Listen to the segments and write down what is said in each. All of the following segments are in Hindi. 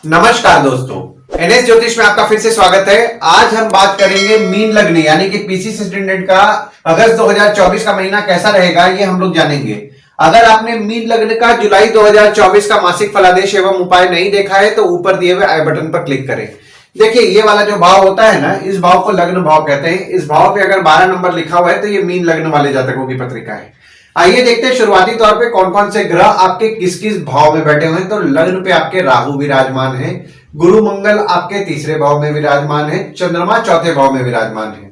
नमस्कार दोस्तों, एनएस ज्योतिष में आपका फिर से स्वागत है। आज हम बात करेंगे मीन लग्न यानी कि पीसी सुपरिटेंडेंट का अगस्त 2024 का महीना कैसा रहेगा, ये हम लोग जानेंगे। अगर आपने मीन लग्न का जुलाई 2024 का मासिक फलादेश एवं उपाय नहीं देखा है तो ऊपर दिए हुए आई बटन पर क्लिक करें। देखिए, ये वाला जो भाव होता है ना, इस भाव को लग्न भाव कहते हैं। इस भाव पे अगर 12 नंबर लिखा हुआ है तो ये मीन लग्न वाले जातकों की पत्रिका है। आइए देखते हैं शुरुआती तौर पे कौन कौन से ग्रह आपके किस किस भाव में बैठे हुए हैं। तो लग्न पे आपके राहु विराजमान है, गुरु मंगल आपके तीसरे भाव में विराजमान है, चंद्रमा चौथे भाव में विराजमान है,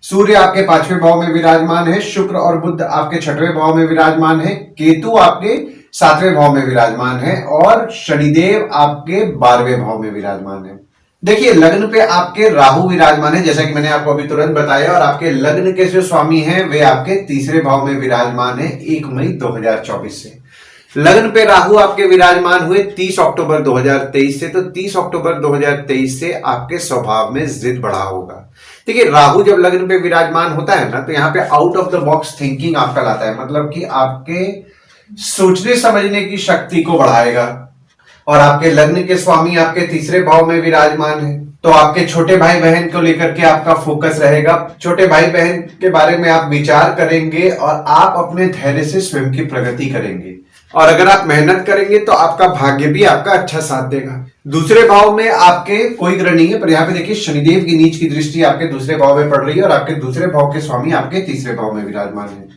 सूर्य आपके पांचवें भाव में विराजमान है, शुक्र और बुध आपके छठवें भाव में विराजमान है, केतु आपके सातवें भाव में विराजमान है और शनिदेव आपके 12वें भाव में विराजमान है। देखिए, लग्न पे आपके राहु विराजमान है, जैसा कि मैंने आपको अभी तुरंत बताया, और आपके लग्न के जो स्वामी हैं वे आपके तीसरे भाव में विराजमान है 1 मई 2024 से। लग्न पे राहु आपके विराजमान हुए 30 अक्टूबर 2023 से। तो 30 अक्टूबर 2023 से आपके स्वभाव में जिद बढ़ा होगा। देखिए, राहु जब लग्न पे विराजमान होता है ना, तो यहाँ पे out of the box thinking आपका लाता है, मतलब कि आपके सोचने समझने की शक्ति को बढ़ाएगा। और आपके लग्न के स्वामी आपके तीसरे भाव में विराजमान है, तो आपके छोटे भाई बहन को लेकर के आपका फोकस रहेगा। छोटे भाई बहन के बारे में आप विचार करेंगे और आप अपने धैर्य से स्वयं की प्रगति करेंगे। और अगर आप मेहनत करेंगे तो आपका भाग्य भी आपका अच्छा साथ देगा। दूसरे भाव में आपके कोई ग्रह नहीं है, पर यहाँ पे देखिए शनिदेव की नीच की दृष्टि आपके दूसरे भाव में पड़ रही है और आपके दूसरे भाव के स्वामी आपके तीसरे भाव में विराजमान है।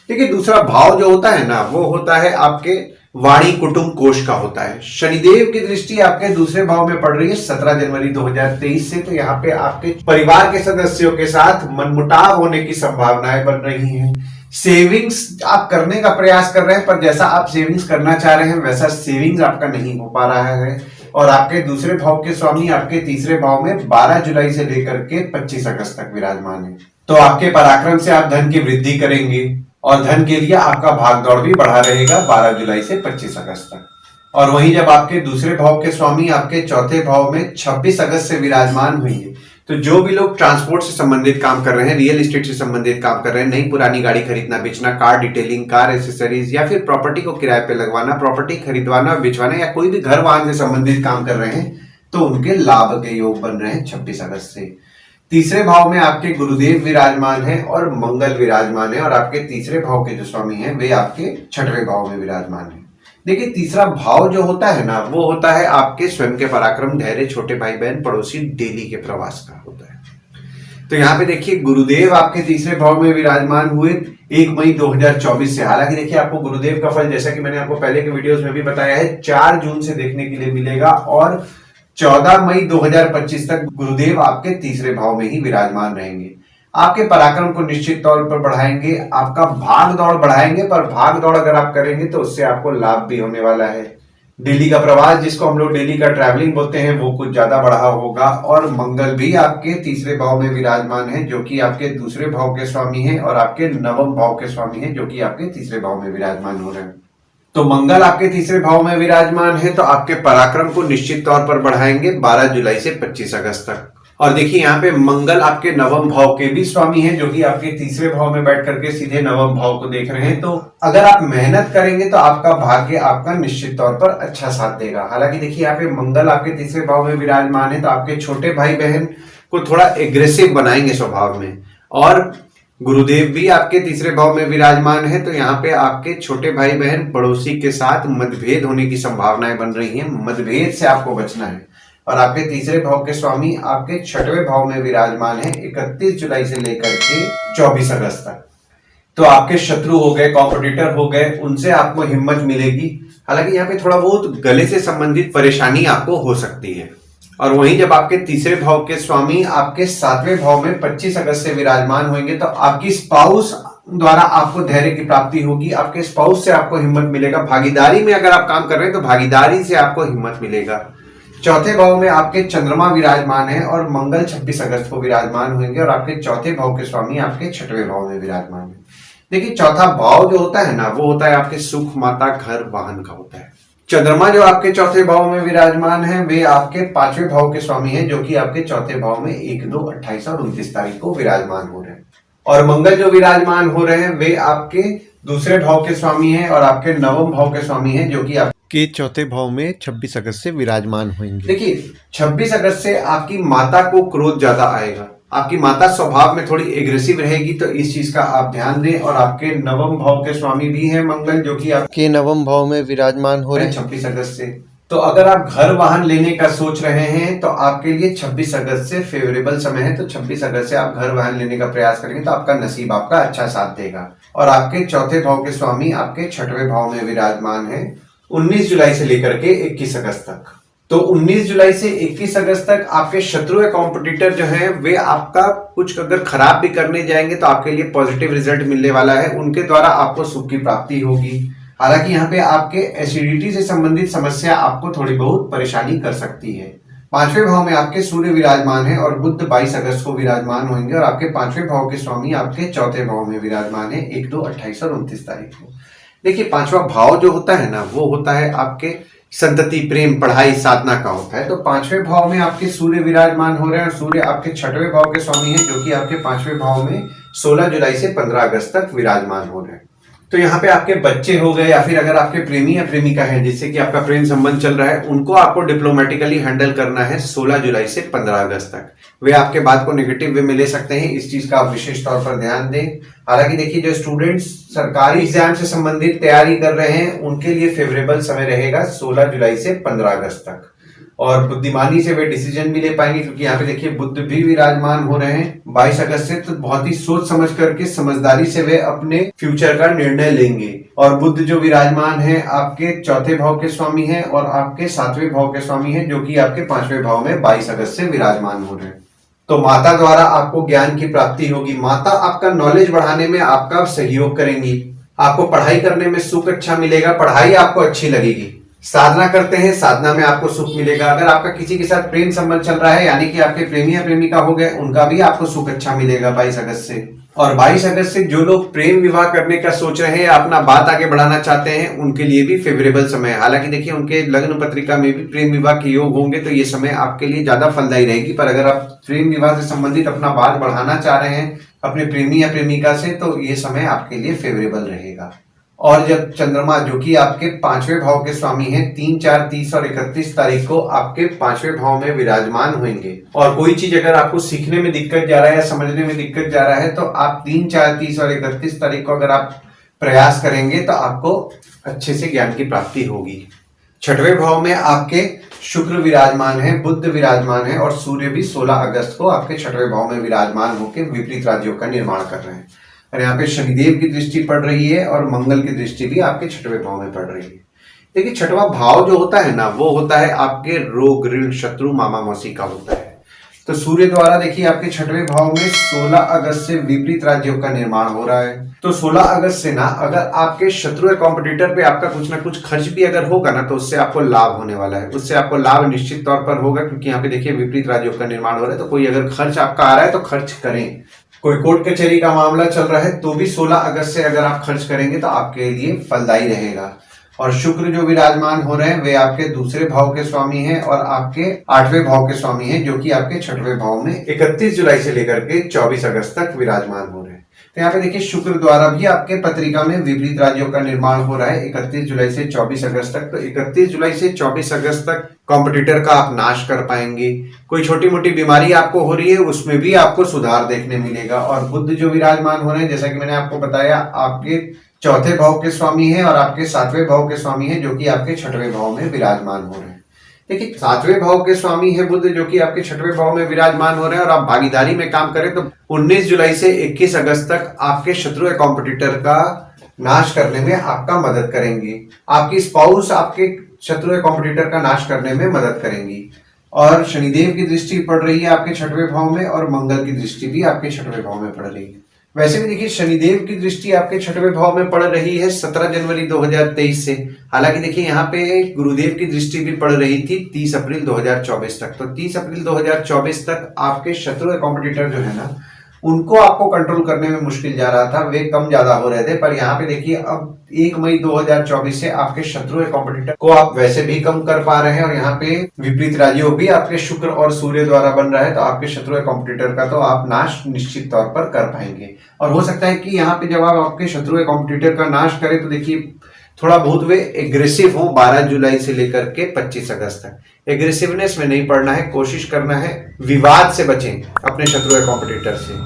देखिए, दूसरा भाव जो होता है ना, वो होता है आपके वाणी कुटुंब कोष का होता है। शनिदेव की दृष्टि आपके दूसरे भाव में पड़ रही है 17 जनवरी 2023 से। तो यहाँ पे आपके परिवार के सदस्यों के साथ मनमुटाव होने की संभावनाएं बन रही हैं। सेविंग्स आप करने का प्रयास कर रहे हैं, पर जैसा आप सेविंग्स करना चाह रहे हैं वैसा सेविंग्स आपका नहीं हो पा रहा है। और आपके दूसरे भाव के स्वामी आपके तीसरे भाव में 12 जुलाई से लेकर के 25 अगस्त तक विराजमान है। तो आपके पराक्रम से आप धन की वृद्धि करेंगे और धन के लिए आपका भाग दौड़ भी बढ़ा रहेगा 12 जुलाई से 25 अगस्त तक। और वहीं जब आपके दूसरे भाव के स्वामी आपके चौथे भाव में 26 अगस्त से विराजमान हुएंगे, तो जो भी लोग ट्रांसपोर्ट से संबंधित काम कर रहे हैं, रियल एस्टेट से संबंधित काम कर रहे हैं, नई पुरानी गाड़ी खरीदना बेचना, कार डिटेलिंग, कार एसेसरीज या फिर प्रॉपर्टी को किराए पे लगवाना, प्रॉपर्टी खरीदवाना बेचवाना या कोई भी घर वाहन से संबंधित काम कर रहे हैं, तो उनके लाभ के योग बन रहे हैं 26 अगस्त से। तीसरे भाव में आपके गुरुदेव विराजमान है और मंगल विराजमान है और आपके तीसरे भाव के जो स्वामी हैं वे आपके छठवें भाव में विराजमान है। देखिए, तीसरा भाव जो होता है ना, वो होता है आपके स्वयं के पराक्रम, धैर्य, छोटे भाई बहन, पड़ोसी, डेली के प्रवास का होता है। तो यहाँ पे देखिए, गुरुदेव आपके तीसरे भाव में विराजमान हुए 1 मई 2024 से। हालांकि देखिए, आपको गुरुदेव का फल, जैसा कि मैंने आपको पहले के वीडियोस में भी बताया है, 4 जून से देखने के लिए मिलेगा और 14 मई 2025 तक गुरुदेव आपके तीसरे भाव में ही विराजमान रहेंगे। आपके पराक्रम को निश्चित तौर पर बढ़ाएंगे, आपका भाग दौड़ बढ़ाएंगे, पर भाग दौड़ अगर आप करेंगे तो उससे आपको लाभ भी होने वाला है। डेली का प्रवास, जिसको हम लोग डेली का ट्रैवलिंग बोलते हैं, वो कुछ ज्यादा बढ़ा होगा। और मंगल भी आपके तीसरे भाव में विराजमान है, जो कि आपके दूसरे भाव के स्वामी हैं, और आपके नवम भाव के स्वामी हैं, जो कि आपके तीसरे भाव में विराजमान हो रहे हैं। तो मंगल आपके तीसरे भाव में विराजमान है, तो आपके पराक्रम को निश्चित तौर पर बढ़ाएंगे 12 जुलाई से 25 अगस्त तक। और देखिए, यहाँ पे मंगल आपके नवम भाव के भी स्वामी हैं, जो कि आपके तीसरे भाव में बैठ करके सीधे नवम भाव को देख रहे हैं। तो अगर आप मेहनत करेंगे तो आपका भाग्य आपका निश्चित तौर पर अच्छा साथ देगा। हालांकि देखिए, यहाँ पे मंगल आपके तीसरे भाव में विराजमान है, तो आपके छोटे भाई बहन को थोड़ा एग्रेसिव बनाएंगे स्वभाव में। और गुरुदेव भी आपके तीसरे भाव में विराजमान है, तो यहाँ पे आपके छोटे भाई बहन, पड़ोसी के साथ मतभेद होने की संभावनाएं बन रही हैं। मतभेद से आपको बचना है। और आपके तीसरे भाव के स्वामी आपके छठवें भाव में विराजमान है 31 जुलाई से लेकर के 24 अगस्त तक। तो आपके शत्रु हो गए, कॉम्पिटिटर हो गए, उनसे आपको हिम्मत मिलेगी। हालांकि यहाँ पे थोड़ा बहुत गले से संबंधित परेशानी आपको हो सकती है। और वहीं जब आपके तीसरे भाव के स्वामी आपके सातवें भाव में 25 अगस्त से विराजमान होंगे, तो आपकी स्पाउस द्वारा आपको धैर्य की प्राप्ति होगी। आपके स्पाउस से आपको हिम्मत मिलेगा। भागीदारी में अगर आप काम कर रहे हैं तो भागीदारी से आपको हिम्मत मिलेगा। चौथे भाव में आपके चंद्रमा विराजमान है और मंगल 26 अगस्त को विराजमान होंगे और आपके चौथे भाव के स्वामी आपके छठवें भाव में विराजमान है। देखिए, चौथा भाव जो होता है ना, वो होता है आपके सुख, माता, घर, वाहन का होता है। चंद्रमा जो आपके चौथे भाव में विराजमान है, वे आपके पांचवें भाव के स्वामी हैं, जो कि आपके चौथे भाव में 1, 2, 28 और 29 तारीख को विराजमान हो रहे हैं। और मंगल जो विराजमान हो रहे हैं, वे आपके दूसरे भाव के स्वामी हैं और आपके नवम भाव के स्वामी हैं, जो कि के चौथे भाव में 26 अगस्त से विराजमान होंगे। देखिए 26 अगस्त से आपकी माता को क्रोध ज्यादा आएगा, आपकी माता स्वभाव में थोड़ी एग्रेसिव रहेगी, तो इस चीज का आप ध्यान दें। और आपके नवम भाव के स्वामी भी हैं मंगल, जो कि आपके नवम भाव में विराजमान हो रहे हैं 26 अगस्त से। तो अगर आप घर वाहन लेने का सोच रहे हैं तो आपके लिए 26 अगस्त से फेवरेबल समय है। तो 26 अगस्त से आप घर वाहन लेने का प्रयास करेंगे तो आपका नसीब आपका अच्छा साथ देगा। और आपके चौथे भाव के स्वामी आपके छठवें भाव में विराजमान है 19 जुलाई से लेकर के 21 अगस्त तक। तो 19 जुलाई से 21 अगस्त तक आपके शत्रु या कॉम्पिटिटर जो है वे आपका कुछ अगर खराब भी करने जाएंगे तो आपके लिए पॉजिटिव रिजल्ट मिलने वाला है, उनके द्वारा आपको सुख की प्राप्ति होगी। हालांकि यहाँ पे आपके एसिडिटी से संबंधित समस्या आपको थोड़ी बहुत परेशानी कर सकती है। पांचवें भाव में आपके सूर्य विराजमान है और बुध 22 अगस्त को विराजमान होंगे और आपके पांचवें भाव के स्वामी आपके चौथे भाव में विराजमान है 1, 2, 28 और 29 तारीख को। देखिए पांचवा भाव जो होता है ना वो होता है आपके संतति, प्रेम, पढ़ाई, साधना का होता है। तो पांचवें भाव में आपके सूर्य विराजमान हो रहे हैं और सूर्य आपके छठवें भाव के स्वामी हैं, जो कि आपके पांचवें भाव में 16 जुलाई से 15 अगस्त तक विराजमान हो रहे हैं। तो यहाँ पे आपके बच्चे हो गए या फिर अगर आपके प्रेमी या प्रेमिका है जिससे कि आपका प्रेम संबंध चल रहा है, उनको आपको डिप्लोमेटिकली हैंडल करना है 16 जुलाई से 15 अगस्त तक। वे आपके बात को नेगेटिव वे में ले सकते हैं, इस चीज का आप विशेष तौर पर ध्यान दें। हालांकि देखिए जो स्टूडेंट्स सरकारी एग्जाम से संबंधित तैयारी कर रहे हैं उनके लिए फेवरेबल समय रहेगा 16 जुलाई से 15 अगस्त तक। और बुद्धिमानी से वे डिसीजन भी ले पाएंगे, क्योंकि यहाँ पे देखिए बुध भी विराजमान हो रहे हैं 22 अगस्त से। तो बहुत ही सोच समझ करके समझदारी से वे अपने फ्यूचर का निर्णय लेंगे। और बुध जो विराजमान है आपके चौथे भाव के स्वामी हैं और आपके सातवें भाव के स्वामी हैं, जो कि आपके पांचवें भाव में 22 अगस्त से विराजमान हो रहे हैं। तो माता द्वारा आपको ज्ञान की प्राप्ति होगी। माता आपका नॉलेज बढ़ाने में आपका सहयोग करेंगी, आपको पढ़ाई करने में सुख अच्छा मिलेगा, पढ़ाई आपको अच्छी लगेगी। साधना करते हैं, साधना में आपको सुख मिलेगा। अगर आपका किसी के साथ प्रेम संबंध चल रहा है यानी कि आपके प्रेमी या प्रेमिका हो गए, उनका भी आपको सुख अच्छा मिलेगा 22 अगस्त से। और 22 अगस्त से जो लोग प्रेम विवाह करने का सोच रहे हैं, अपना बात आगे बढ़ाना चाहते हैं, उनके लिए भी फेवरेबल समय है। हालांकि देखिए उनके लग्न पत्रिका में भी प्रेम विवाह के योग होंगे तो ये समय आपके लिए ज्यादा फलदायी रहेगी। पर अगर आप प्रेम विवाह से संबंधित अपना बात बढ़ाना चाह रहे हैं अपने प्रेमी या प्रेमिका से, तो ये समय आपके लिए फेवरेबल रहेगा। और जब चंद्रमा जो कि आपके पांचवें भाव के स्वामी हैं 3, 4, 30 और 31 तारीख को आपके पांचवें भाव में विराजमान होंगे। और कोई चीज अगर आपको सीखने में दिक्कत जा रहा है या समझने में दिक्कत जा रहा है तो आप 3, 4, 30 और 31 तारीख को अगर आप प्रयास करेंगे तो आपको अच्छे से ज्ञान की प्राप्ति होगी। छठवें भाव में आपके शुक्र विराजमान है, बुध विराजमान है और सूर्य भी 16 अगस्त को आपके छठवें भाव में विराजमान होकर विपरीत राज्यों का निर्माण कर रहे हैं। और यहाँ पे शनिदेव की दृष्टि पड़ रही है और मंगल की दृष्टि भी आपके छठवें भाव में पड़ रही है। देखिए छठवां भाव जो होता है ना वो होता है आपके रोग, ऋण, शत्रु, मामा मौसी का होता है। तो सूर्य द्वारा देखिए आपके छठवें भाव में 16 अगस्त से विपरीत राज्यों का निर्माण हो रहा है। तो 16 अगस्त से ना अगर आपके शत्रु या कॉम्पिटिटर पे आपका कुछ ना कुछ खर्च भी अगर होगा ना तो उससे आपको लाभ होने वाला है, उससे आपको लाभ निश्चित तौर पर होगा, क्योंकि यहाँ पे देखिए विपरीत राज्यों का निर्माण हो रहा है। तो कोई अगर खर्च आपका आ रहा है तो खर्च करें। कोई कोर्ट कचहरी का मामला चल रहा है तो भी 16 अगस्त से अगर आप खर्च करेंगे तो आपके लिए फलदायी रहेगा। और शुक्र जो विराजमान हो रहे हैं वे आपके दूसरे भाव के स्वामी हैं और आपके 8वें भाव के स्वामी हैं, जो कि आपके छठवें भाव में 31 जुलाई से लेकर के 24 अगस्त तक विराजमान हो रहे हैं। तो यहाँ पे देखिए शुक्र द्वारा भी आपके पत्रिका में विपरीत राज्यों का निर्माण हो रहा है 31 जुलाई से 24 अगस्त तक। तो 31 जुलाई से 24 अगस्त तक कॉम्पिटिटर का आप नाश कर पाएंगे। कोई छोटी मोटी बीमारी आपको हो रही है उसमें भी आपको सुधार देखने मिलेगा। और बुध जो विराजमान हो रहे हैं जैसा कि मैंने आपको बताया आपके चौथे भाव के स्वामी हैं और आपके 7वें भाव के स्वामी हैं, जो कि आपके छठवें भाव में विराजमान हो रहे हैं। देखिए 7वें भाव के स्वामी है बुध, जो कि आपके छठवें भाव में विराजमान हो रहे हैं। और आप भागीदारी में काम करें तो 19 जुलाई से 21 अगस्त तक आपके शत्रु या कॉम्पिटिटर का नाश करने में आपका मदद करेंगे। आपकी स्पाउस आपके शत्रु या कॉम्पिटिटर का नाश करने में मदद करेंगी। और शनिदेव की दृष्टि पड़ रही है आपके छठवें भाव में और मंगल की दृष्टि भी आपके छठवें भाव में पड़ रही है। वैसे भी देखिए शनिदेव की दृष्टि आपके छठवें भाव में पड़ रही है 17 जनवरी 2023 से। हालांकि देखिए यहाँ पे गुरुदेव की दृष्टि भी पड़ रही थी 30 अप्रैल 2024 तक। तो 30 अप्रैल 2024 तक आपके शत्रु या कॉम्पिटिटर जो है ना उनको आपको कंट्रोल करने में मुश्किल जा रहा था, वे कम ज्यादा हो रहे थे। पर यहाँ पे देखिए अब 1 मई 2024 से आपके शत्रु या कॉम्पिटिटर को आप वैसे भी कम कर पा रहे हैं। और यहाँ पे विपरीत राज्यों भी आपके शुक्र और सूर्य द्वारा बन रहा है, तो आपके शत्रु या कॉम्पिटिटर का तो आप नाश निश्चित तौर पर कर पाएंगे। और हो सकता है कि यहाँ पे जब आप आपके शत्रु या कॉम्पिटिटर का नाश करें तो देखिए थोड़ा बहुत वे एग्रेसिव हो 12 जुलाई से लेकर के 25 अगस्त तक। एग्रेसिवनेस में नहीं पड़ना है, कोशिश करना है विवाद से बचें अपने शत्रु या कॉम्पिटिटर से।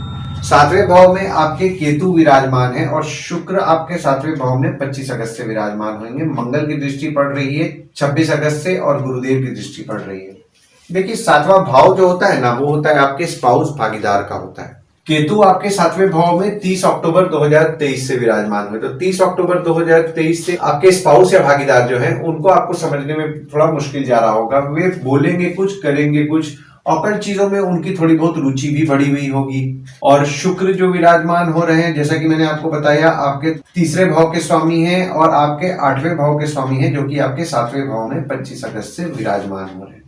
7वें भाव में आपके केतु विराजमान है और शुक्र आपके 7वें भाव में 25 अगस्त से विराजमान होंगे। मंगल की दृष्टि पड़ रही है 26 अगस्त से और गुरुदेव की दृष्टि पड़ रही है। देखिए 7वां भाव जो होता है ना, वो होता है आपके स्पाउस भागीदार का होता है। केतु आपके 7वें भाव में 30 अक्टूबर 2023 से विराजमान हुए, तो 30 अक्टूबर 2023 से आपके स्पाउस या भागीदार जो है उनको आपको समझने में थोड़ा मुश्किल जा रहा होगा। वे बोलेंगे कुछ, करेंगे कुछ, ऑकल्ट चीजों में उनकी थोड़ी बहुत रुचि भी बढ़ी हुई होगी। और शुक्र जो विराजमान हो रहे हैं, जैसा कि मैंने आपको बताया, आपके 3रे भाव के स्वामी हैं और आपके 8वें भाव के स्वामी हैं, जो कि आपके 7वें भाव में 25 अगस्त से विराजमान हो रहे हैं।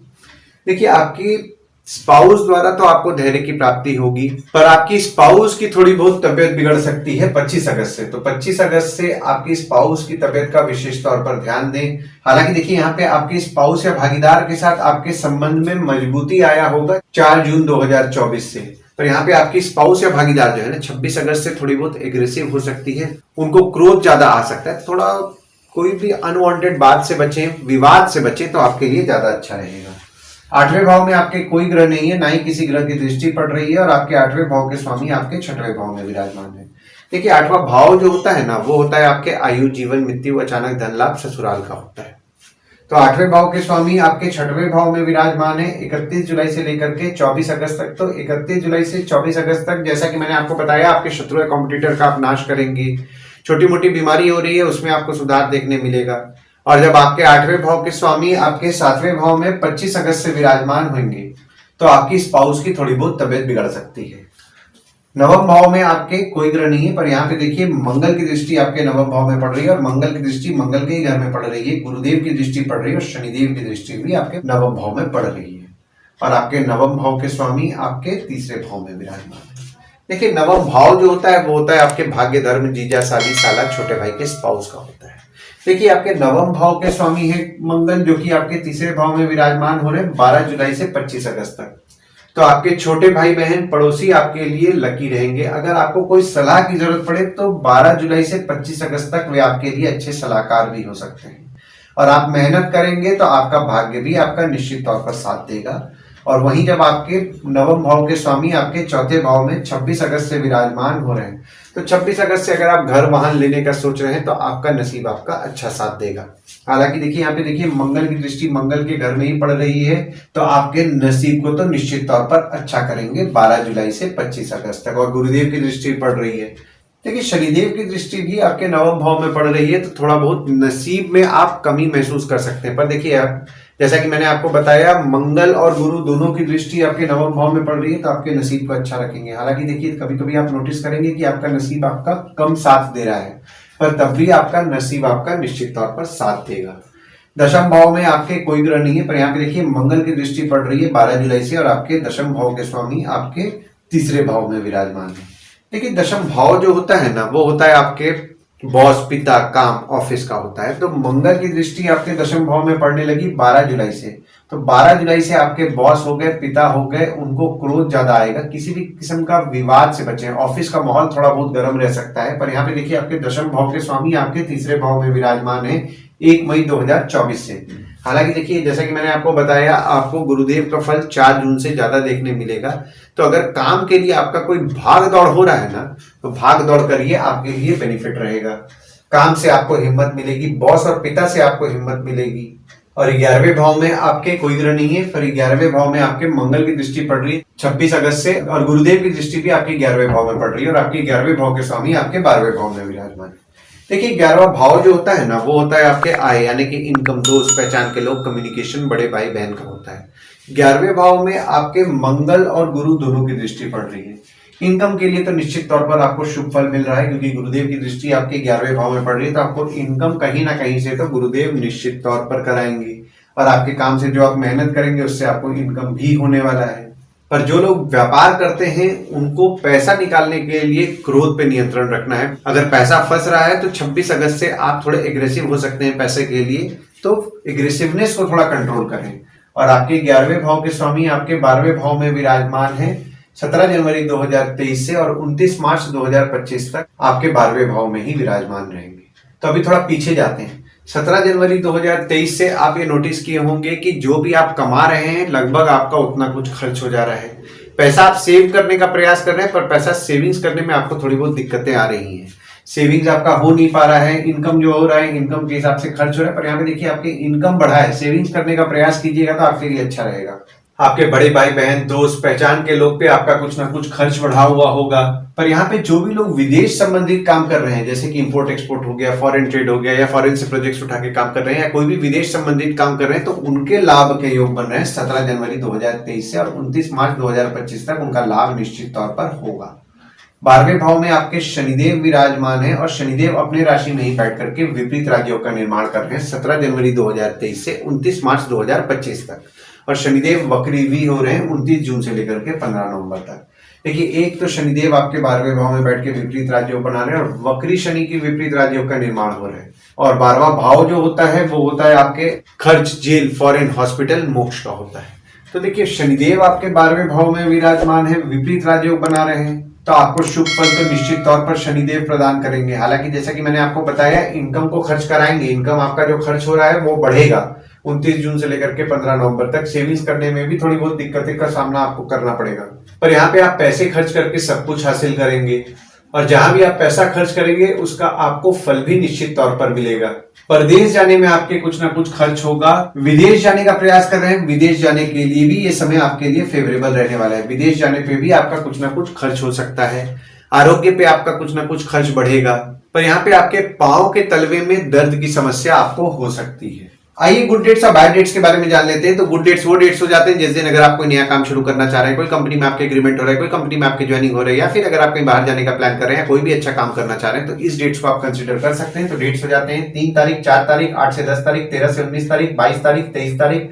देखिए आपकी स्पाउस द्वारा तो आपको धैर्य की प्राप्ति होगी, पर आपकी स्पाउस की थोड़ी बहुत तबियत बिगड़ सकती है 25 अगस्त से। तो 25 अगस्त से आपकी स्पाउस की तबियत का विशेष तौर पर ध्यान दें। हालांकि देखिए यहाँ पे आपकी स्पाउस या भागीदार के साथ आपके संबंध में मजबूती आया होगा 4 जून 2024 से, पर यहाँ पे आपकी स्पाउस या भागीदार जो है ना 26 अगस्त से थोड़ी बहुत एग्रेसिव हो सकती है, उनको क्रोध ज्यादा आ सकता है। थोड़ा कोई भी अनवांटेड बात से बचें, विवाद से बचें तो आपके लिए ज्यादा अच्छा रहेगा। 8वें भाव में आपके कोई ग्रह नहीं है, ना ही किसी ग्रह की दृष्टि पड़ रही है और आपके 8वें भाव के स्वामी आपके 6वें भाव में विराजमान है। देखिए 8वां भाव जो होता है ना, वो होता है आपके आयु, जीवन, मृत्यु, अचानक धन लाभ, ससुराल का होता है। तो 8वें भाव के स्वामी आपके 6वें भाव में विराजमान है 31 जुलाई से लेकर के 24 अगस्त तक। तो 31 जुलाई से 24 अगस्त तक, जैसा कि मैंने आपको बताया, आपके शत्रु या कॉम्पिटिटर का आप नाश करेंगे। छोटी मोटी बीमारी हो रही है, उसमें आपको सुधार देखने मिलेगा। और जब आपके 8वें भाव के स्वामी आपके 7वें भाव में 25 अगस्त से विराजमान होंगे, तो आपकी स्पाउस की थोड़ी बहुत तबियत बिगड़ सकती है। 9वें भाव में आपके कोई ग्रह नहीं है, पर यहाँ पे देखिए मंगल की दृष्टि आपके 9वें भाव में पड़ रही है और मंगल की दृष्टि मंगल के ही घर में पड़ रही है। गुरुदेव की दृष्टि पड़ रही है और शनिदेव की दृष्टि भी आपके 9वें भाव में पड़ रही है और आपके 9वें भाव के स्वामी आपके 3रे भाव में विराजमान है। देखिए 9वां भाव जो होता है वो होता है आपके भाग्य, धर्म, जीजा, साली, साला, छोटे भाई के स्पाउस का होता है। देखिए आपके 9वें भाव के स्वामी है मंगल, जो कि आपके 3रे भाव में विराजमान हो रहे हैं 12 जुलाई से 25 अगस्त तक। तो आपके छोटे भाई बहन पड़ोसी आपके लिए लकी रहेंगे। अगर आपको कोई सलाह की जरूरत पड़े तो 12 जुलाई से 25 अगस्त तक वे आपके लिए अच्छे सलाहकार भी हो सकते हैं। और आप मेहनत करेंगे तो आपका भाग्य भी आपका निश्चित तौर पर साथ देगा। और वहीं जब आपके 9वें भाव के स्वामी आपके 4थे भाव में 26 अगस्त से विराजमान हो रहे हैं, तो 26 अगस्त से अगर आप घर वाहन लेने का सोच रहे हैं तो आपका नसीब आपका अच्छा साथ देगा। हालांकि देखिए यहाँ पे देखिए मंगल की दृष्टि मंगल के घर में ही पड़ रही है, तो आपके नसीब को तो निश्चित तौर पर अच्छा करेंगे 12 जुलाई से 25 अगस्त तक। और गुरुदेव की दृष्टि पड़ रही है, देखिए शनिदेव की दृष्टि भी आपके 9वें भाव में पड़ रही है, तो थोड़ा बहुत नसीब में आप कमी महसूस कर सकते हैं। पर देखिए आप, जैसा कि मैंने आपको बताया, मंगल और गुरु दोनों की दृष्टि आपके 9वें भाव में पड़ रही है, तो आपके नसीब को अच्छा रखेंगे। हालांकि देखिए कभी कभी आप नोटिस करेंगे कि आपका नसीब आपका कम साथ दे रहा है, पर तब भी आपका नसीब आपका निश्चित तौर पर साथ देगा। 10वें भाव में आपके कोई ग्रह नहीं है, पर यहाँ पे देखिए मंगल की दृष्टि पड़ रही है 12 जुलाई से और आपके 10वें भाव के स्वामी आपके 3रे भाव में विराजमान है। देखिए 10वां भाव जो होता है ना, वो होता है आपके बॉस, पिता, काम, ऑफिस का होता है। तो मंगल की दृष्टि आपके 10वें भाव में पड़ने लगी 12 जुलाई से। तो 12 जुलाई से आपके बॉस हो गए, पिता हो गए, उनको क्रोध ज्यादा आएगा। किसी भी किस्म का विवाद से बचें। ऑफिस का माहौल थोड़ा बहुत गर्म रह सकता है, पर यहाँ पे देखिए आपके 10वें भाव के स्वामी आपके 3रे भाव में विराजमान है 1 मई 2024 से। हालांकि देखिए जैसा कि मैंने आपको बताया, आपको गुरुदेव का फल 4 जून से ज्यादा देखने मिलेगा। तो अगर काम के लिए आपका कोई भाग दौड़ हो रहा है ना, तो भाग दौड़ करिए, आपके लिए बेनिफिट रहेगा। काम से आपको हिम्मत मिलेगी, बॉस और पिता से आपको हिम्मत मिलेगी। और 11वें भाव में आपके कोई ग्रह नहीं है, पर 11वें भाव में आपके मंगल की दृष्टि पड़ रही है 26 अगस्त से और गुरुदेव की दृष्टि भी आपके 11वें भाव में पड़ रही है और आपके 11वें भाव के स्वामी आपके 12वें भाव में विराजमान है। देखिए 11वां भाव जो होता है ना, वो होता है आपके आय, यानी कि इनकम, दोस्त, पहचान के लोग, कम्युनिकेशन, बड़े भाई बहन का होता है। 11वें भाव में आपके मंगल और गुरु दोनों की दृष्टि पड़ रही है। इनकम के लिए तो निश्चित तौर पर आपको शुभ फल मिल रहा है, क्योंकि गुरुदेव की दृष्टि आपके 11वें भाव में पड़ रही है। तो आपको इनकम कहीं ना कहीं से तो गुरुदेव निश्चित तौर पर कराएंगे और आपके काम से जो आप मेहनत करेंगे उससे आपको इनकम भी होने वाला है। पर जो लोग व्यापार करते हैं उनको पैसा निकालने के लिए क्रोध पे नियंत्रण रखना है। अगर पैसा फंस रहा है तो 26 अगस्त से आप थोड़े एग्रेसिव हो सकते हैं पैसे के लिए, तो एग्रेसिवनेस को थोड़ा कंट्रोल करें। और आपके 11वें भाव के स्वामी आपके 12वें भाव में विराजमान है 17 जनवरी 2023 से और 29 मार्च 2025 तक आपके 12वें भाव में ही विराजमान रहेंगे। तो अभी थोड़ा पीछे जाते हैं। 17 जनवरी 2023 से आप ये नोटिस किए होंगे कि जो भी आप कमा रहे हैं लगभग आपका उतना कुछ खर्च हो जा रहा है। पैसा आप सेव करने का प्रयास कर रहे हैं, पर पैसा सेविंग्स करने में आपको थोड़ी बहुत दिक्कतें आ रही हैं। सेविंग्स आपका हो नहीं पा रहा है, इनकम जो हो रहा है इनकम के हिसाब से खर्च हो रहा है। पर यहाँ पे देखिए आपकी इनकम बढ़ा है, सेविंग्स करने का प्रयास कीजिएगा तो आपके लिए अच्छा रहेगा। आपके बड़े भाई बहन दोस्त पहचान के लोग पे आपका कुछ ना कुछ खर्च बढ़ा हुआ होगा। पर यहाँ पे जो भी लोग विदेश संबंधित काम कर रहे हैं, जैसे कि इंपोर्ट एक्सपोर्ट हो गया, फॉरेन ट्रेड हो गया, या फॉरेन से प्रोजेक्ट्स उठा के काम कर रहे हैं, या कोई भी विदेश संबंधित काम कर रहे हैं, तो उनके लाभ के योग बन रहे हैं 17 जनवरी 2023 से और 29 मार्च 2025 तक उनका लाभ निश्चित तौर पर होगा। 12वें भाव में आपके शनिदेव विराजमान है और शनिदेव अपने राशि में ही बैठ करके विपरीत राज्यों का निर्माण कर रहे हैं 17 जनवरी 2023 से 29 मार्च 2025 तक। और शनिदेव वक्री भी हो रहे हैं 29 जून से लेकर के 15 नवंबर तक। देखिए, एक तो शनिदेव आपके 12वें भाव में बैठ के विपरीत राज्यों बना रहे हैं और वक्री शनि की विपरीत राज्यों का निर्माण हो रहा है। और 12वां भाव जो होता है वो होता है आपके खर्च, जेल, फॉरेन, हॉस्पिटल, मोक्ष का होता है। तो देखिए, शनिदेव आपके 12वें भाव में विराजमान है, विपरीत राज्यों बना रहे हैं, तो आपको शुभ फल तो निश्चित तौर पर शनिदेव प्रदान करेंगे। हालांकि जैसा कि मैंने आपको बताया, इनकम को खर्च कराएंगे, इनकम आपका जो खर्च हो रहा है वो बढ़ेगा 29 जून से लेकर के 15 नवंबर तक। सेविंग्स करने में भी थोड़ी बहुत दिक्कतें का सामना आपको करना पड़ेगा, पर यहाँ पे आप पैसे खर्च करके सब कुछ हासिल करेंगे और जहां भी आप पैसा खर्च करेंगे उसका आपको फल भी निश्चित तौर पर मिलेगा। परदेश जाने में आपके कुछ ना कुछ खर्च होगा। विदेश जाने का प्रयास कर रहे हैं, विदेश जाने के लिए भी ये समय आपके लिए फेवरेबल रहने वाला है। विदेश जाने पे भी आपका कुछ ना कुछ खर्च हो सकता है। आरोग्य पे आपका कुछ ना कुछ खर्च बढ़ेगा, पर यहाँ पे आपके पांव के तलवे में दर्द की समस्या आपको हो सकती है। आइए गुड डेट्स और बैड डेट्स के बारे में जान लेते हैं। तो गुड डेट्स वो डेट्स हो जाते हैं जिस दिन अगर आप कोई नया काम शुरू करना चाह रहे हैं, कोई कंपनी में आपके एग्रीमेंट हो रहा है, कोई कंपनी में आपकी ज्वाइनिंग हो रही है, या फिर अगर आप कहीं बाहर जाने का प्लान कर रहे हैं, कोई भी अच्छा काम करना चाह रहे हैं, तो इस डेट्स को आप कंसीडर कर सकते हैं। तो डेट्स हो जाते हैं 3 तारीख, 4 तारीख, 8 से 10 तारीख, 13 से 19 तारीख, 22 तारीख, 23 तारीख,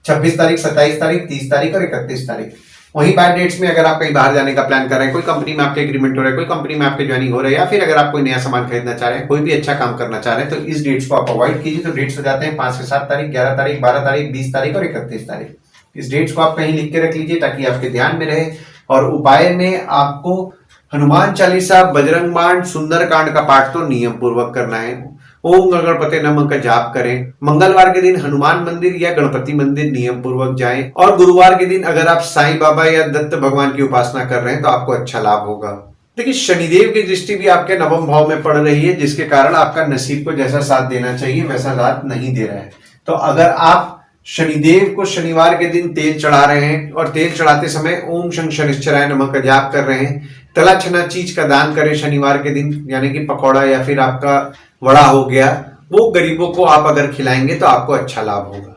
26 तारीख, 27 तारीख, 30 तारीख और 31 तारीख। वही बैड डेट्स में अगर आप कहीं बाहर जाने का प्लान कर रहे हैं, कोई कंपनी में आपके एग्रीमेंट हो रहा है, कोई कंपनी में आपके ज्वाइनिंग हो रहा है, या फिर अगर आप कोई नया सामान खरीदना चाह रहे हैं, कोई भी अच्छा काम करना चाह रहे हैं, तो इस डेट्स को आप अवॉइड कीजिए। तो डेट्स हो जाते हैं 5 से 7 तारीख, 11 तारीख, 12 तारीख, 20 तारीख और 31 तारीख। इस डेट्स को आप कहीं लिख के रख लीजिए ताकि आपके ध्यान में रहे। और उपाय में आपको हनुमान चालीसा, बजरंग बाण, सुंदरकांड का पाठ तो नियम पूर्वक करना है। ओम गणपते नमः का जाप करें। मंगलवार के दिन हनुमान मंदिर या गणपति मंदिर नियम पूर्वक जाएं। और गुरुवार के दिन अगर आप साईं बाबा या दत्त भगवान की उपासना कर रहे हैं तो आपको अच्छा लाभ होगा। देखिए, शनिदेव की दृष्टि भी आपके 9वें भाव में पड़ रही है, जिसके कारण आपका नसीब को जैसा साथ देना चाहिए वैसा साथ नहीं दे रहा है। तो अगर आप शनिदेव को शनिवार के दिन तेल चढ़ा रहे हैं और तेल चढ़ाते समय ओम शं शनिश्चराय नमः का जाप कर रहे हैं, तला छना चीज का दान करें शनिवार के दिन, यानी कि पकौड़ा या फिर आपका वड़ा हो गया, वो गरीबों को आप अगर खिलाएंगे तो आपको अच्छा लाभ होगा।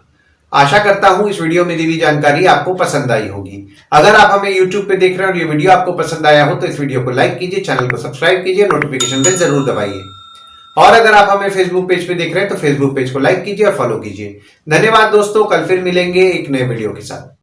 आशा करता हूं इस वीडियो में दी हुई जानकारी आपको पसंद आई होगी। अगर आप हमें YouTube पे देख रहे हैं और ये वीडियो आपको पसंद आया हो तो इस वीडियो को लाइक कीजिए, चैनल को सब्सक्राइब कीजिए, नोटिफिकेशन बेल जरूर दबाइए। और अगर आप हमें फेसबुक पेज पे देख रहे हैं तो फेसबुक पेज को लाइक कीजिए और फॉलो कीजिए। धन्यवाद दोस्तों, कल फिर मिलेंगे एक नए वीडियो के साथ।